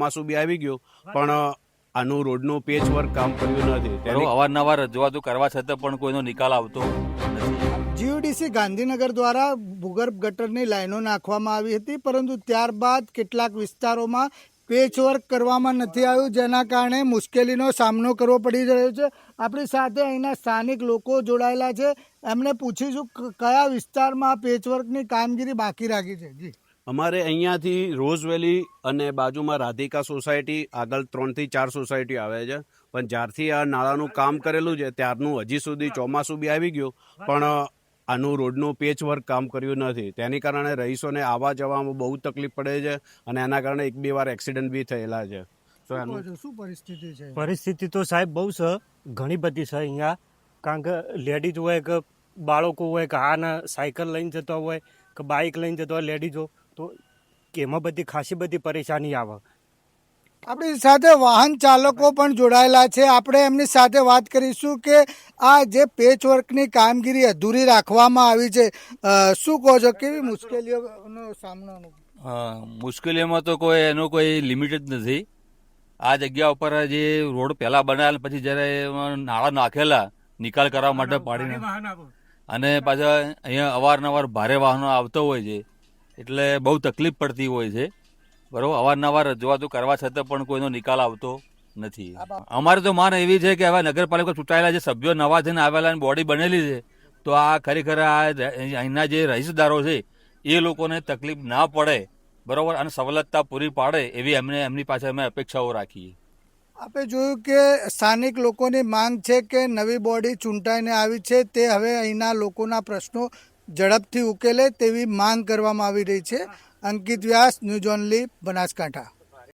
ચોમાસું બી આવી ગયું પણ આનું રોડનું પેચ વર્ક કામ કર્યું નથી. અવારનવાર રજૂઆતો કરવા છતાં પણ કોઈનો નિકાલ આવતો નથી. જીયુડીસી ગાંધીનગર દ્વારા ભૂગર્ભ ગટરની લાઈનો નાખવામાં આવી હતી, પરંતુ ત્યારબાદ કેટલાક વિસ્તારોમાં પેચવર્ક કરવામાં નથી આવ્યું, જેના કારણે મુશ્કેલીનો સામનો કરવો પડી રહ્યો છે. આપણી સાથે અહીંના સ્થાનિક લોકો જોડાયેલા છે, એમને પૂછીશું કયા વિસ્તારમાં પેચવર્કની કામગીરી બાકી રાખી છે. જી, અમારે અહીંયાથી રોઝ વેલી અને બાજુમાં રાધિકા સોસાયટી આગળ 3 થી 4 સોસાયટી આવે છે, પણ જ્યારથી આ નાળાનું કામ કરેલું છે ત્યારનું હજી સુધી ચોમાસું બી આવી ગયું પણ આનું રોડનું પેચ વર્ક કામ કર્યું નથી. તેની કારણે રહીશોને આવવા જવામાં બહુ તકલીફ પડે છે અને એના કારણે 1-2 વાર એક્સિડન્ટ બી થયેલા છે. શું પરિસ્થિતિ છે? પરિસ્થિતિ તો સાહેબ બહુ છે, ઘણી બધી છે અહીંયા. કારણ કે લેડીઝ હોય કે બાળકો હોય કે આના સાયકલ લઈને જતો હોય કે બાઇક લઈને જતો હોય લેડીઝો, તો એમાં બધી ખાસી બધી પરેશાની આવે. આપણી સાથે વાહન ચાલકો પણ જોડાયેલા છે, આપણે એમની સાથે વાત કરીશું કે આ જે પેચવર્કની કામગીરી અધૂરી રાખવામાં આવી છે, શું કહો છો, કેવી મુશ્કેલીઓનો સામનો? મુશ્કેલીઓમાં તો એનું કોઈ લિમિટ જ નથી. આ જગ્યા ઉપર જે રોડ પહેલા બનાવેલા પછી જ્યારે નાળા નાખેલા નિકાલ કરવા માટે પાડીને અને પાછા અહીંયા અવારનવાર ભારે વાહનો આવતો હોય છે એટલે બહુ તકલીફ પડતી હોય છે. બરોબર, અવારનવાર રજૂઆતો કરવા છતાં પણ કોઈનો નિકાલ આવતો નથી. અમારે તો માન એવી છે કે હવે નગરપાલિકા ચૂંટાયેલા જે સભ્યો નવા થઈને આવેલા બોડી બનેલી છે, તો આ ખરેખર આ અહીંના જે રહીશદારો છે એ લોકોને તકલીફ ના પડે, બરોબર, અને સવલતતા પૂરી પાડે એવી એમની પાસે અમે અપેક્ષાઓ રાખીએ. આપણે જોયું કે સ્થાનિક લોકોની માંગ છે કે નવી બોડી ચૂંટાઈને આવી છે તે હવે અહીંના લોકોના પ્રશ્નો ઝડપથી ઉકેલે તેવી માંગ કરવામાં આવી રહી છે. અંકિત વ્યાસ, ન્યૂઝ ઓનલી, બનાસકાંઠા.